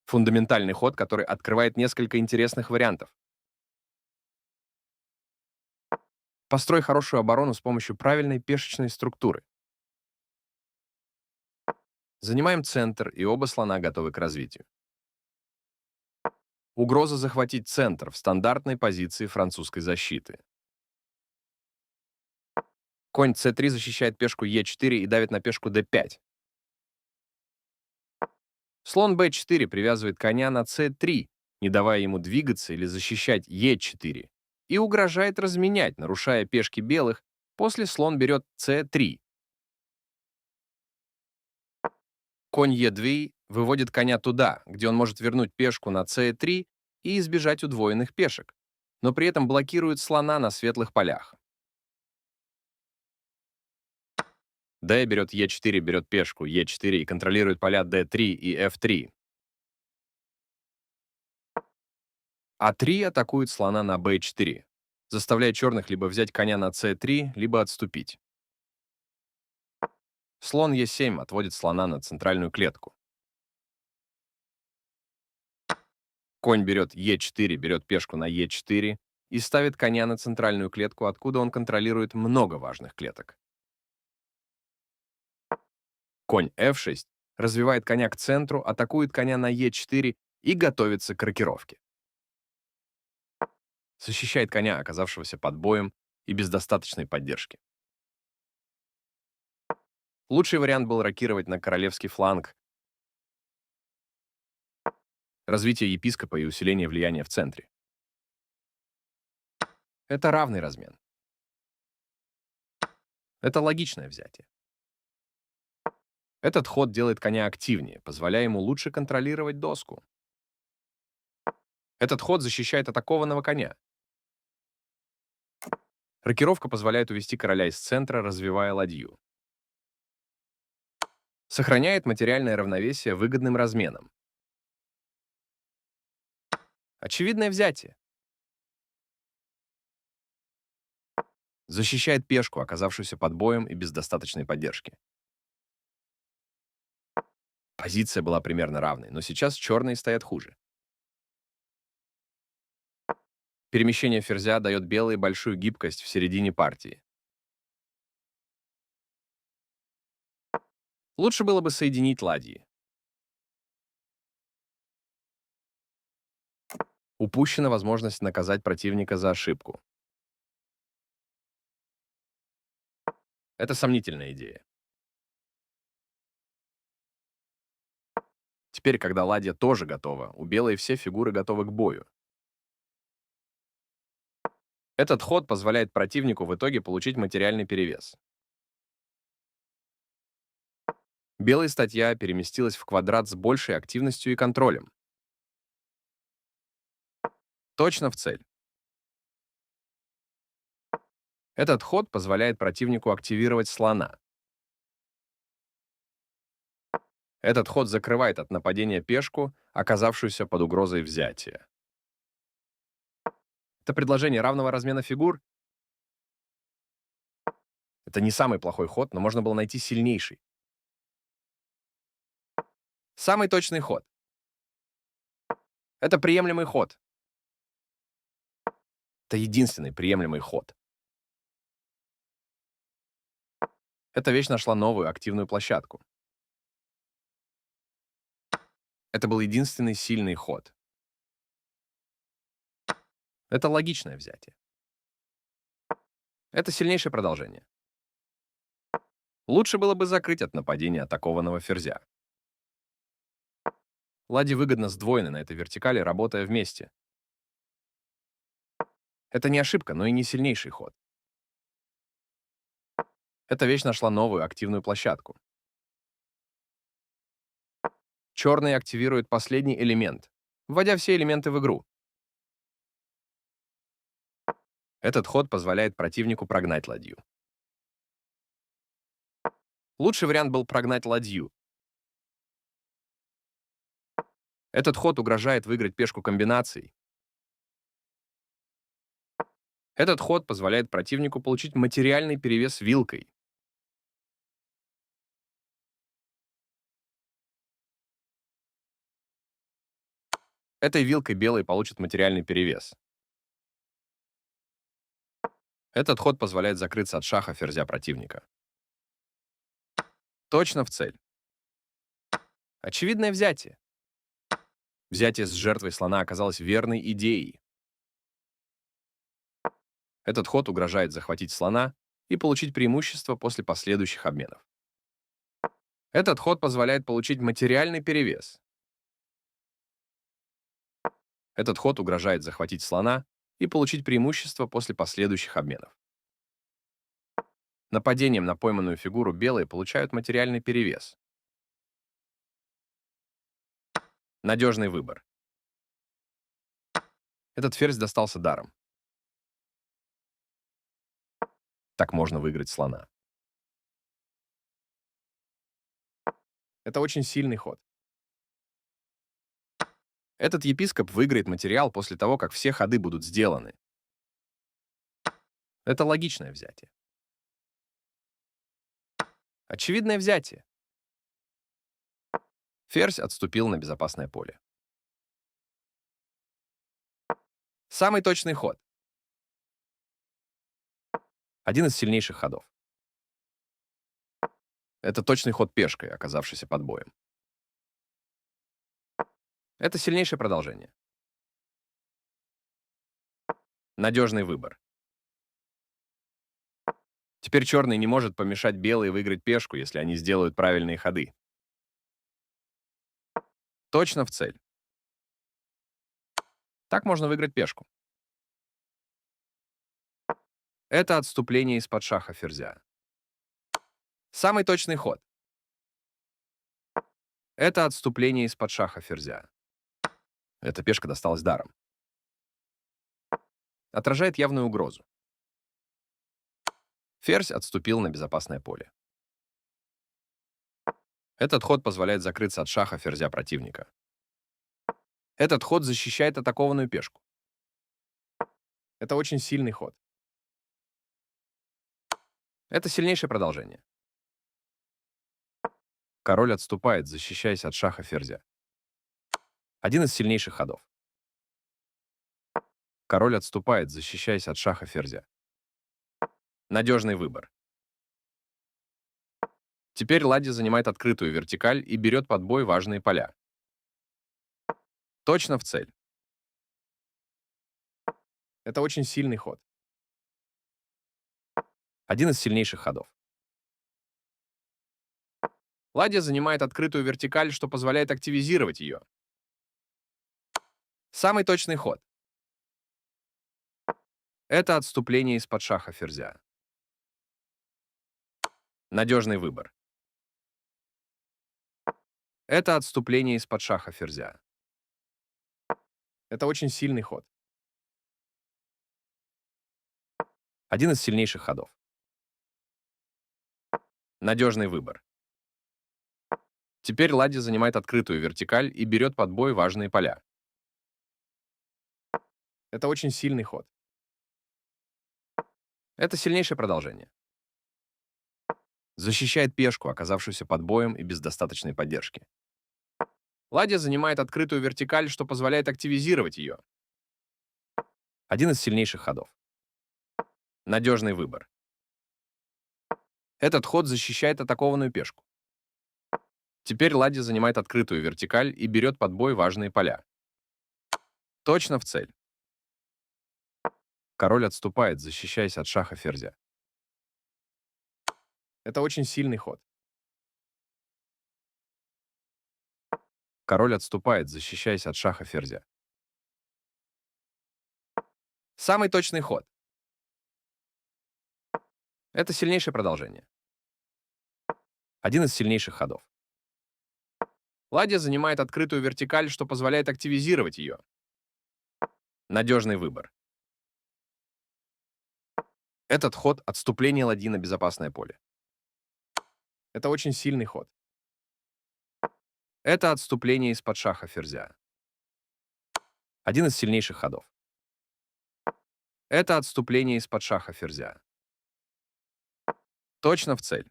Фундаментальный ход, который открывает несколько интересных вариантов. Построй хорошую оборону с помощью правильной пешечной структуры. Занимаем центр, и оба слона готовы к развитию. Угроза захватить центр в стандартной позиции французской защиты. Конь c3 защищает пешку e4 и давит на пешку d5. Слон b4 привязывает коня на c3, не давая ему двигаться или защищать e4, и угрожает разменять, нарушая пешки белых. После слон берет c3. Конь e2 выводит коня туда, где он может вернуть пешку на c3 и избежать удвоенных пешек, но при этом блокирует слона на светлых полях. d берет e4, берет пешку e4 и контролирует поля d3 и f3. А3 атакует слона на b4, заставляя черных либо взять коня на c3, либо отступить. Слон e7 отводит слона на центральную клетку. Конь берет e4, берет пешку на e4 и ставит коня на центральную клетку, откуда он контролирует много важных клеток. Конь f6 развивает коня к центру, атакует коня на e4 и готовится к рокировке. Защищает коня, оказавшегося под боем и без достаточной поддержки. Лучший вариант был рокировать на королевский фланг, развитие епископа и усиление влияния в центре. Это равный размен. Это логичное взятие. Этот ход делает коня активнее, позволяя ему лучше контролировать доску. Этот ход защищает атакованного коня. Рокировка позволяет увести короля из центра, развивая ладью. Сохраняет материальное равновесие выгодным разменом. Очевидное взятие. Защищает пешку, оказавшуюся под боем и без достаточной поддержки. Позиция была примерно равной, но сейчас черные стоят хуже. Перемещение ферзя дает белой большую гибкость в середине партии. Лучше было бы соединить ладьи. Упущена возможность наказать противника за ошибку. Это сомнительная идея. Теперь, когда ладья тоже готова, у белой все фигуры готовы к бою. Этот ход позволяет противнику в итоге получить материальный перевес. Белая статья переместилась в квадрат с большей активностью и контролем. Точно в цель. Этот ход позволяет противнику активировать слона. Этот ход закрывает от нападения пешку, оказавшуюся под угрозой взятия. Это предложение равного размена фигур. Это не самый плохой ход, но можно было найти сильнейший. Самый точный ход. Это приемлемый ход. Это единственный приемлемый ход. Эта вещь нашла новую активную площадку. Это был единственный сильный ход. Это логичное взятие. Это сильнейшее продолжение. Лучше было бы закрыть от нападения атакованного ферзя. Ладьи выгодно сдвоены на этой вертикали, работая вместе. Это не ошибка, но и не сильнейший ход. Эта вещь нашла новую активную площадку. Черные активируют последний элемент, вводя все элементы в игру. Этот ход позволяет противнику прогнать ладью. Лучший вариант был прогнать ладью. Этот ход угрожает выиграть пешку комбинацией. Этот ход позволяет противнику получить материальный перевес вилкой. Этой вилкой белый получит материальный перевес. Этот ход позволяет закрыться от шаха ферзя противника. Точно в цель. Очевидное взятие. Взятие с жертвой слона оказалось верной идеей. Этот ход угрожает захватить слона и получить преимущество после последующих обменов. Этот ход позволяет получить материальный перевес. Этот ход угрожает захватить слона и получить преимущество после последующих обменов. Нападением на пойманную фигуру белые получают материальный перевес. Надежный выбор. Этот ферзь достался даром. Так можно выиграть слона. Это очень сильный ход. Этот епископ выиграет материал после того, как все ходы будут сделаны. Это логичное взятие. Очевидное взятие. Ферзь отступил на безопасное поле. Самый точный ход. Один из сильнейших ходов. Это точный ход пешкой, оказавшийся под боем. Это сильнейшее продолжение. Надежный выбор. Теперь черный не может помешать белой выиграть пешку, если они сделают правильные ходы. Точно в цель. Так можно выиграть пешку. Это отступление из-под шаха ферзя. Самый точный ход. Это отступление из-под шаха ферзя. Эта пешка досталась даром. Отражает явную угрозу. Ферзь отступил на безопасное поле. Этот ход позволяет закрыться от шаха ферзя противника. Этот ход защищает атакованную пешку. Это очень сильный ход. Это сильнейшее продолжение. Король отступает, защищаясь от шаха ферзя. Один из сильнейших ходов. Король отступает, защищаясь от шаха ферзя. Надежный выбор. Теперь ладья занимает открытую вертикаль и берет под бой важные поля. Точно в цель. Это очень сильный ход. Один из сильнейших ходов. Ладья занимает открытую вертикаль, что позволяет активизировать ее. Самый точный ход. Это отступление из-под шаха ферзя. Надежный выбор. Это отступление из-под шаха ферзя. Это очень сильный ход. Один из сильнейших ходов. Надежный выбор. Теперь ладья занимает открытую вертикаль и берет под бой важные поля. Это очень сильный ход. Это сильнейшее продолжение. Защищает пешку, оказавшуюся под боем и без достаточной поддержки. Ладья занимает открытую вертикаль, что позволяет активизировать ее. Один из сильнейших ходов. Надежный выбор. Этот ход защищает атакованную пешку. Теперь ладья занимает открытую вертикаль и берет под бой важные поля. Точно в цель. Король отступает, защищаясь от шаха ферзя. Это очень сильный ход. Король отступает, защищаясь от шаха ферзя. Самый точный ход. Это сильнейшее продолжение. Один из сильнейших ходов. Ладья занимает открытую вертикаль, что позволяет активизировать ее. Надежный выбор. Этот ход — отступление ладьи на безопасное поле. Это очень сильный ход. Это отступление из-под шаха ферзя. Один из сильнейших ходов. Это отступление из-под шаха ферзя. Точно в цель.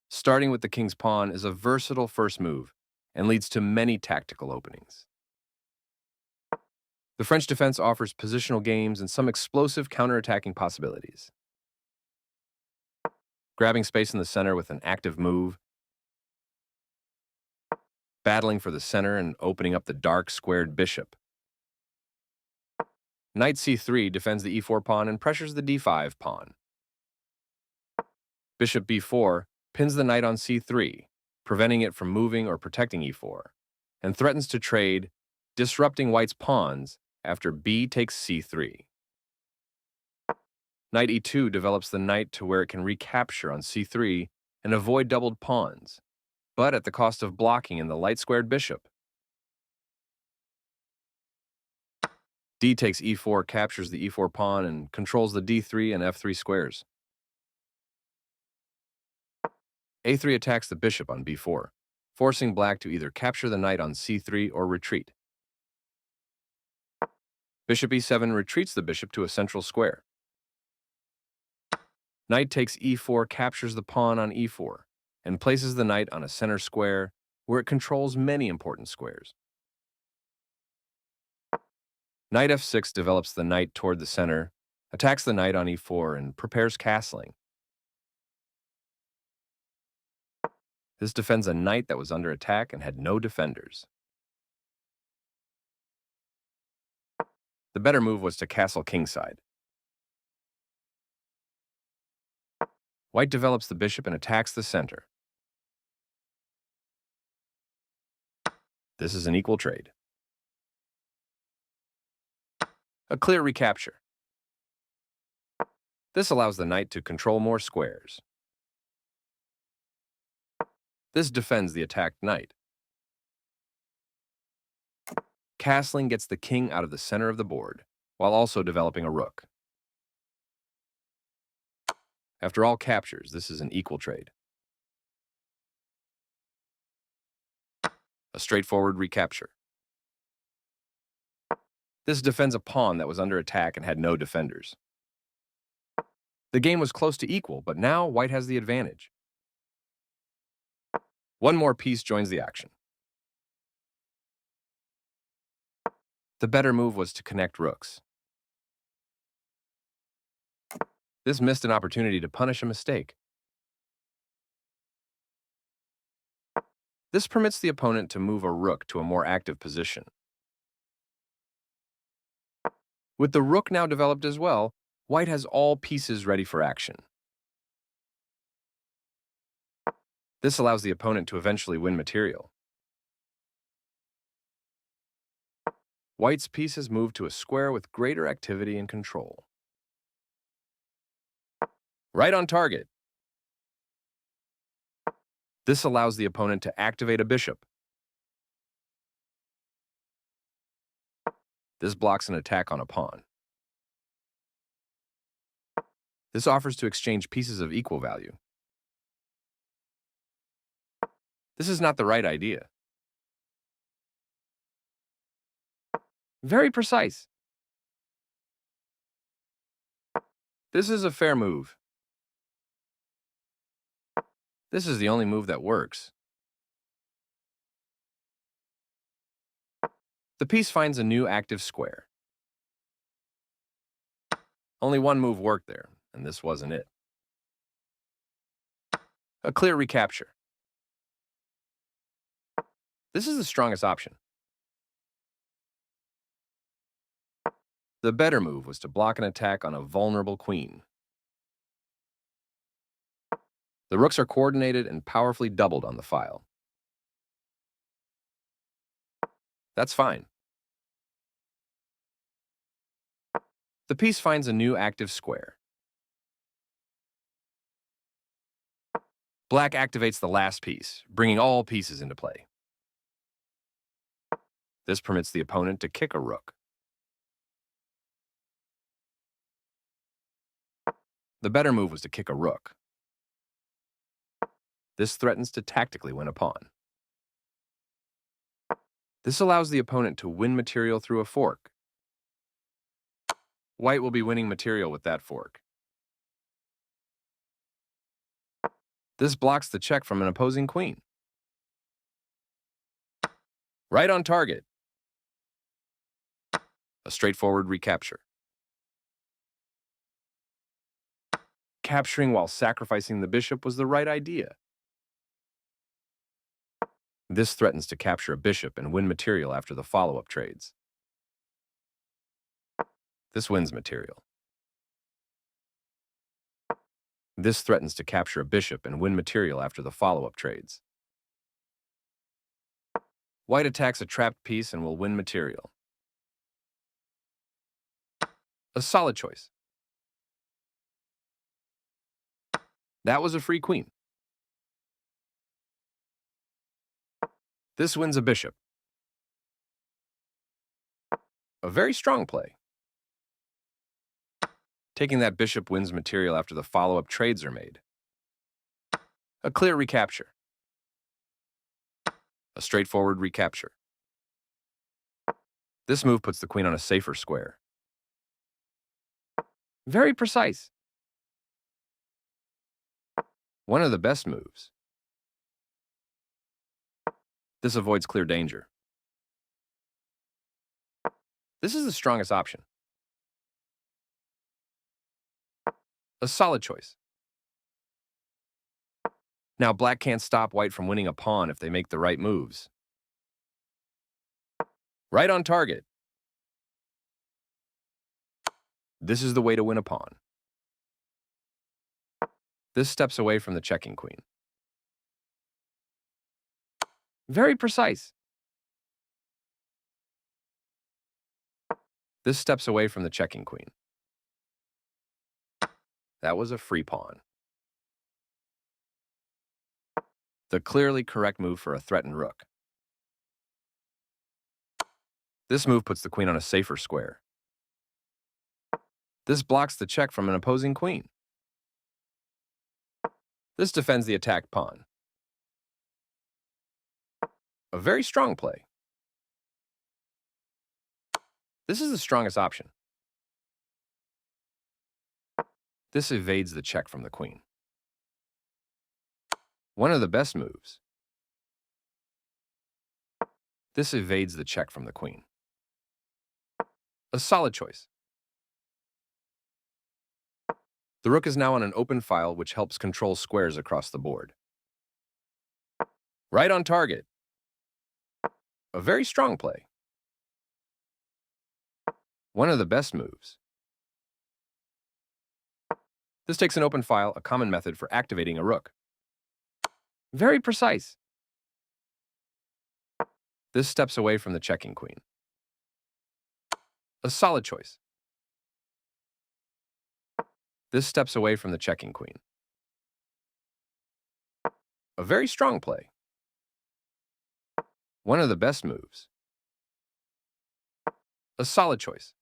Starting with the king's pawn is a versatile first move. and leads to many tactical openings. The French defense offers positional games and some explosive counterattacking possibilities. Grabbing space in the center with an active move, battling for the center and opening up the dark squared bishop. Knight c3 defends the e4 pawn and pressures the d5 pawn. Bishop b4 pins the knight on c3, preventing it from moving or protecting e4, and threatens to trade, disrupting white's pawns after b takes c3. Knight e2 develops the knight to where it can recapture on c3 and avoid doubled pawns, but at the cost of blocking in the light-squared bishop. d takes e4 captures the e4 pawn and controls the d3 and f3 squares. a3 attacks the bishop on b4, forcing black to either capture the knight on c3 or retreat. Bishop e7 retreats the bishop to a central square. Knight takes e4 captures the pawn on e4 and places the knight on a center square where it controls many important squares. Knight f6 develops the knight toward the center, attacks the knight on e4, and prepares castling. This defends a knight that was under attack and had no defenders. The better move was to castle kingside. White develops the bishop and attacks the center. This is an equal trade. A clear recapture. This allows the knight to control more squares. This defends the attacked knight. Castling gets the king out of the center of the board, while also developing a rook. After all captures, this is an equal trade. A straightforward recapture. This defends a pawn that was under attack and had no defenders. The game was close to equal, but now white has the advantage. One more piece joins the action. The better move was to connect rooks. This missed an opportunity to punish a mistake. This permits the opponent to move a rook to a more active position. With the rook now developed as well, white has all pieces ready for action. This allows the opponent to eventually win material. White's pieces move to a square with greater activity and control. Right on target. This allows the opponent to activate a bishop. This blocks an attack on a pawn. This offers to exchange pieces of equal value. This is not the right idea. Very precise. This is a fair move. This is the only move that works. The piece finds a new active square. Only one move worked there, and this wasn't it. A clear recapture. This is the strongest option. The better move was to block an attack on a vulnerable queen. The rooks are coordinated and powerfully doubled on the file. That's fine. The piece finds a new active square. Black activates the last piece, bringing all pieces into play. This permits the opponent to kick a rook. The better move was to kick a rook. This threatens to tactically win a pawn. This allows the opponent to win material through a fork. White will be winning material with that fork. This blocks the check from an opposing queen. Right on target. A straightforward recapture. Capturing while sacrificing the bishop was the right idea. This threatens to capture a bishop and win material after the follow-up trades. This wins material. This threatens to capture a bishop and win material after the follow-up trades. White attacks a trapped piece and will win material. A solid choice. That was a free queen. This wins a bishop. A very strong play. Taking that bishop wins material after the follow-up trades are made. A clear recapture. A straightforward recapture. This move puts the queen on a safer square. Very precise. One of the best moves. This avoids clear danger. This is the strongest option. A solid choice. Now black can't stop white from winning a pawn if they make the right moves. Right on target. This is the way to win a pawn. This steps away from the checking queen. Very precise. This steps away from the checking queen. That was a free pawn. The clearly correct move for a threatened rook. This move puts the queen on a safer square. This blocks the check from an opposing queen. This defends the attacked pawn. A very strong play. This is the strongest option. This evades the check from the queen. One of the best moves. This evades the check from the queen. A solid choice. The rook is now on an open file, which helps control squares across the board. Right on target. A very strong play. One of the best moves. This takes an open file, a common method for activating a rook. Very precise. This steps away from the checking queen. A solid choice. This steps away from the checking queen. A very strong play. One of the best moves. A solid choice.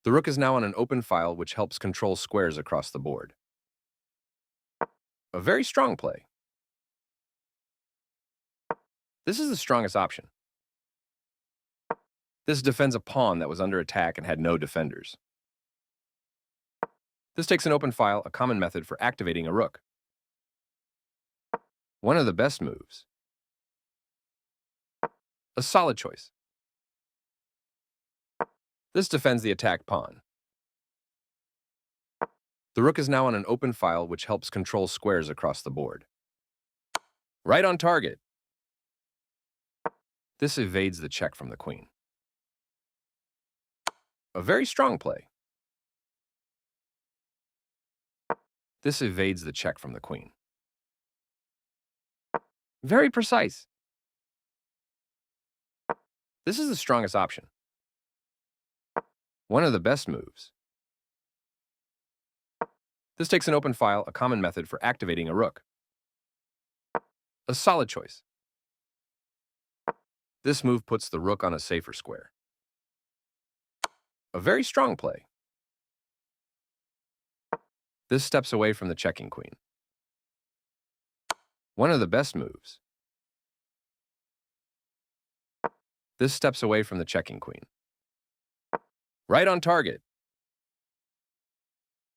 The rook is now on an open file, which helps control squares across the board. A very strong play. This is the strongest option. This defends a pawn that was under attack and had no defenders. This takes an open file, a common method for activating a rook. One of the best moves. A solid choice. This defends the attacked pawn. The rook is now on an open file, which helps control squares across the board. Right on target. This evades the check from the queen. A very strong play. This evades the check from the queen. Very precise. This is the strongest option. One of the best moves. This takes an open file, a common method for activating a rook. A solid choice. This move puts the rook on a safer square. A very strong play. This steps away from the checking queen. One of the best moves. This steps away from the checking queen. Right on target.